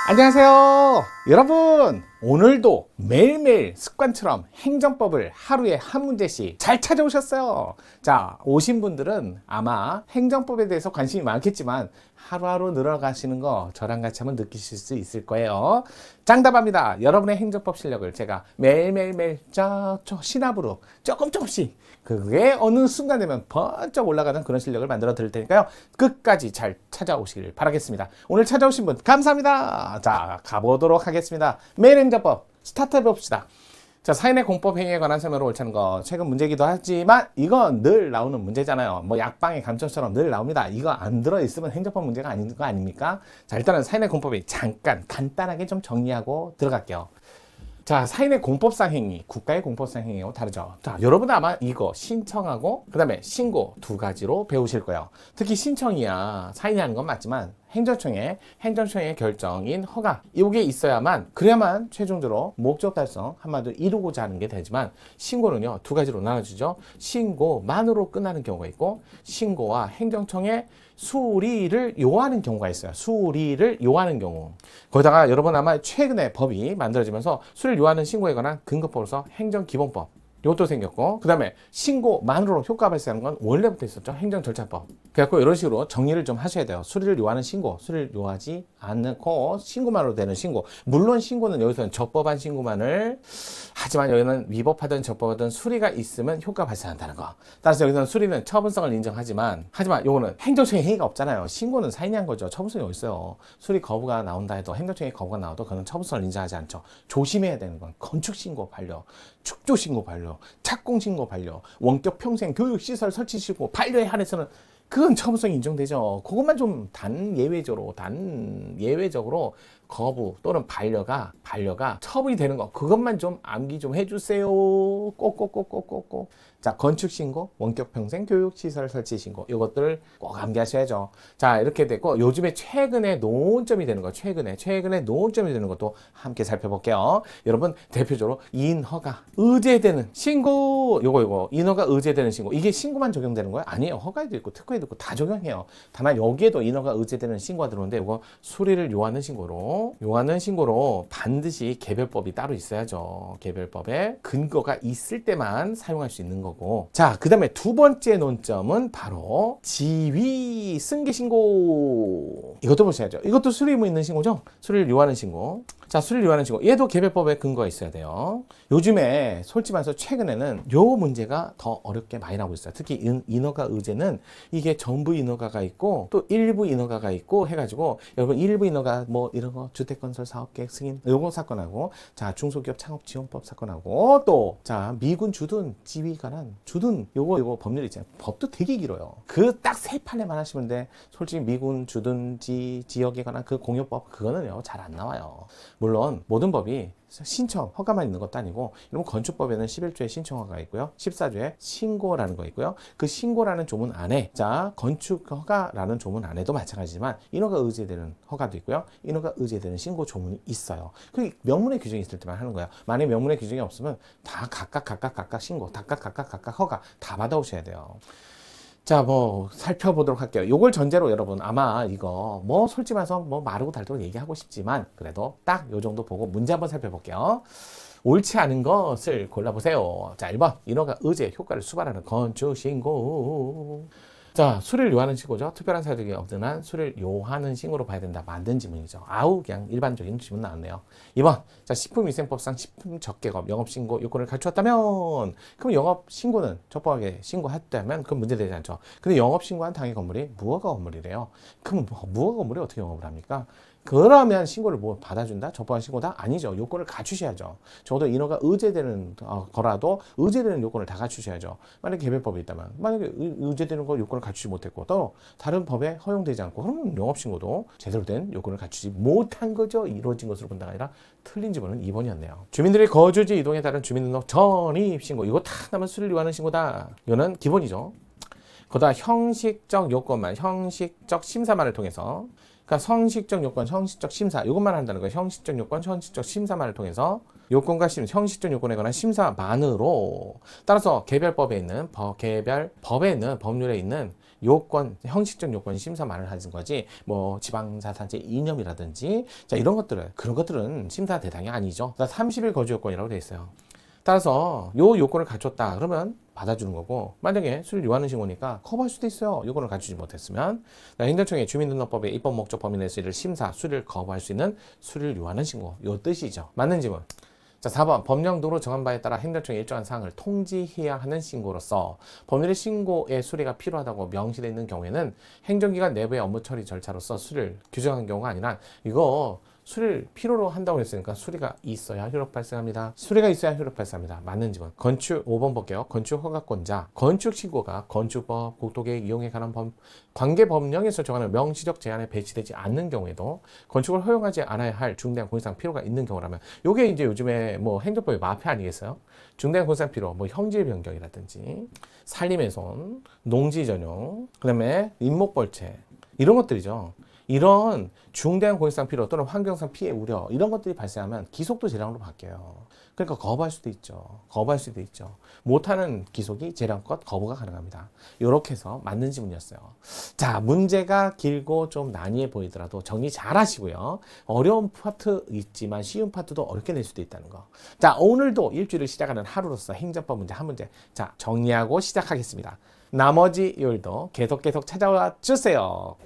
안녕하세요 여러분, 오늘도 매일매일 습관처럼 행정법을 하루에 한 문제씩 잘 찾아오셨어요. 자, 오신 분들은 아마 행정법에 대해서 관심이 많겠지만 하루하루 늘어가시는 거 저랑 같이 한번 느끼실 수 있을 거예요. 장담합니다. 여러분의 행정법 실력을 제가 매일매일 시나브로 조금씩 그게 어느 순간 되면 번쩍 올라가는 그런 실력을 만들어 드릴 테니까요. 끝까지 잘 찾아오시길 바라겠습니다. 오늘 찾아오신 분 감사합니다. 자, 가보도록 하겠습니다. 매일 행정법 스타트 해봅시다. 자, 사인의 공법 행위에 관한 설명으로 옳다는 거 최근 문제이기도 하지만 이건 늘 나오는 문제잖아요. 뭐 약방의 감점처럼 늘 나옵니다. 이거 안 들어있으면 행정법 문제가 아닌 거 아닙니까? 자, 일단은 사인의 공법이 잠깐 간단하게 좀 정리하고 들어갈게요. 자, 사인의 공법상 행위, 국가의 공법상 행위하고 다르죠. 자, 여러분 아마 이거 신청하고 그 다음에 신고 두 가지로 배우실 거예요. 특히 신청이야 사인이 하는 건 맞지만 행정청의 결정인 허가 이게 있어야만 그래야만 최종적으로 목적 달성 한마디로 이루고자 하는 게 되지만 신고는요 두 가지로 나눠지죠. 신고만으로 끝나는 경우가 있고 신고와 행정청의 수리를 요하는 경우가 있어요. 수리를 요하는 경우. 거기다가 여러분 아마 최근에 법이 만들어지면서 수리를 요하는 신고에 관한 근거법으로서 행정기본법 이것도 생겼고, 그 다음에 신고만으로 효과 발생하는 건 원래부터 있었죠. 행정절차법. 그래갖고 이런 식으로 정리를 좀 하셔야 돼요. 수리를 요하는 신고, 수리를 요하지 않고 신고만으로 되는 신고. 물론 신고는 여기서는 적법한 신고만을 하지만 여기는 위법하든 적법하든 수리가 있으면 효과 발생한다는 거. 따라서 여기서는 수리는 처분성을 인정하지만 요거는 행정청의 행위가 없잖아요. 신고는 사인이 한 거죠. 처분성이 어딨어요. 수리 거부가 나온다 해도 행정청의 거부가 나와도 그건 처분성을 인정하지 않죠. 조심해야 되는 건 건축신고 반려, 축조신고 반려, 착공신고 반려, 원격 평생 교육시설 설치신고 반려에 한해서는 그건 처분성이 인정되죠. 그것만 좀 예외적으로 거부 또는 반려가 처분이 되는 거 그것만 좀 암기 좀 해주세요. 꼭꼭꼭꼭꼭꼭. 자, 건축신고, 원격평생 교육시설 설치신고 이것들을 꼭 암기하셔야죠. 자, 이렇게 됐고 요즘에 최근에 논점이 되는 거 최근에 논점이 되는 것도 함께 살펴볼게요. 여러분 대표적으로 인허가 의제되는 신고 요거 인허가 의제되는 신고 이게 신고만 적용되는 거예요? 아니에요. 허가에도 있고 특허에도 있고 다 적용해요. 다만 여기에도 인허가 의제되는 신고가 들어오는데 이거 수리를 요하는 신고로 반드시 개별법이 따로 있어야죠. 개별법에 근거가 있을 때만 사용할 수 있는 거고. 자, 그 다음에 두 번째 논점은 바로 지위 승계 신고. 이것도 보셔야죠. 이것도 수리 의무 있는 신고죠. 수리를 요하는 신고. 자, 수리를 요하는 신고. 얘도 개별법에 근거가 있어야 돼요. 요즘에 솔직히 말해서 최근에는 요 문제가 더 어렵게 많이 나오고 있어요. 특히 인허가 의제는 이게 전부 인허가가 있고 또 일부 인허가가 있고 해가지고 여러분 일부 인허가 뭐 이런 거 주택건설 사업계획 승인 요거 사건하고 자 중소기업 창업지원법 사건하고 또 자 미군 주둔 지위 관한 주둔 요거 법률 있잖아요. 법도 되게 길어요. 그 딱 세 판에만 하시면 돼. 솔직히 미군 주둔지 지역에 관한 그 공유법 그거는요 잘 안 나와요. 물론 모든 법이 신청, 허가만 있는 것도 아니고 이런 건축법에는 11조에 신청허가가 있고요. 14조에 신고라는 거 있고요. 그 신고라는 조문 안에 자 건축허가라는 조문 안에도 마찬가지지만 인허가 의제되는 허가도 있고요. 인허가 의제되는 신고 조문이 있어요. 그 명문의 규정이 있을 때만 하는 거예요. 만약에 명문의 규정이 없으면 다 각각 신고, 각각 허가 다 받아오셔야 돼요. 자, 뭐 살펴보도록 할게요. 요걸 전제로 여러분 아마 이거 뭐 솔직히 말해서 뭐 마르고 닳도록 얘기하고 싶지만 그래도 딱 요 정도 보고 문제 한번 살펴볼게요. 옳지 않은 것을 골라보세요. 자, 1번 인허가 의제 효과를 수반하는 건축신고. 자, 수리를 요하는 신고죠. 특별한 사유가 없는 한 수리를 요하는 신고로 봐야 된다. 만든 지문이죠. 아우 그냥 일반적인 지문 나왔네요. 2번 자 식품위생법상 식품적개업 영업신고 요건을 갖추었다면 그럼 영업신고는 적법하게 신고했다면 그건 문제되지 않죠. 근데 영업신고한 당의 건물이 무허가 건물이래요. 그럼 무허가 건물이 어떻게 영업을 합니까? 그러면 신고를 뭐 받아준다? 적법한 신고다? 아니죠. 요건을 갖추셔야죠. 적어도 인허가 의제되는 거라도 의제되는 요건을 다 갖추셔야죠. 만약에 개별법이 있다면 만약에 의제되는 거 요건을 갖추지 못했고 또 다른 법에 허용되지 않고 그러면 영업신고도 제대로 된 요건을 갖추지 못한 거죠. 이루어진 것으로 본다가 아니라 틀린 지문은 2번이었네요. 주민들이 거주지 이동에 따른 주민등록 전입신고 이거 다 나면 수리를 요하는 신고다. 이거는 기본이죠. 거기다 형식적 요건만 형식적 심사만을 통해서 그러니까 형식적 요건, 형식적 심사 이것만 한다는 거예요. 형식적 요건, 형식적 심사만을 통해서 요건과 형식적 요건에 관한 심사만으로 따라서 개별법에 있는 법에 있는 법률에 있는 요건, 형식적 요건 심사만을 하는 거지. 뭐 지방자산제 이념이라든지 자 이런 것들은 그런 것들은 심사 대상이 아니죠. 30일 거주 요건이라고 돼 있어요. 따라서 요 요건을 갖췄다 그러면 받아주는 거고 만약에 수를 요하는 신고니까 커버할 수도 있어요. 요건을 갖추지 못했으면 행정청의 주민등록법의 입법 목적 범위 내에서 이를 심사 수를 거부할 수 있는 수를 요하는 신고 요 뜻이죠. 맞는 지문. 자, 4번 법령도로 정한 바에 따라 행정청에 일정한 사항을 통지해야 하는 신고로서 법률의 신고의 수리가 필요하다고 명시되어 있는 경우에는 행정기관 내부의 업무 처리 절차로서 수리를 규정한 경우가 아니라 이거 수리를 필요로 한다고 했으니까 수리가 있어야 효력 발생합니다. 수리가 있어야 효력 발생합니다. 맞는 지문. 건축 5번 볼게요. 건축 허가권자. 건축 신고가 건축법, 국토계획 이용에 관한 관계 법령에서 정하는 명시적 제한에 배치되지 않는 경우에도 건축을 허용하지 않아야 할 중대한 공사상 필요가 있는 경우라면 요게 이제 요즘에 뭐 행정법의 마패 아니겠어요? 중대한 공사상 필요, 뭐 형질 변경이라든지 산림훼손, 농지 전용, 그다음에 인목벌채 이런 것들이죠. 이런 중대한 공익상 필요 또는 환경상 피해 우려 이런 것들이 발생하면 기속도 재량으로 바뀌어요. 그러니까 거부할 수도 있죠. 거부할 수도 있죠. 못하는 기속이 재량껏 거부가 가능합니다. 이렇게 해서 맞는 지문이었어요. 자, 문제가 길고 좀 난이해 보이더라도 정리 잘 하시고요. 어려운 파트 있지만 쉬운 파트도 어렵게 낼 수도 있다는 거. 자, 오늘도 일주일을 시작하는 하루로서 행정법 문제 한 문제 자 정리하고 시작하겠습니다. 나머지 요일도 계속 찾아와 주세요.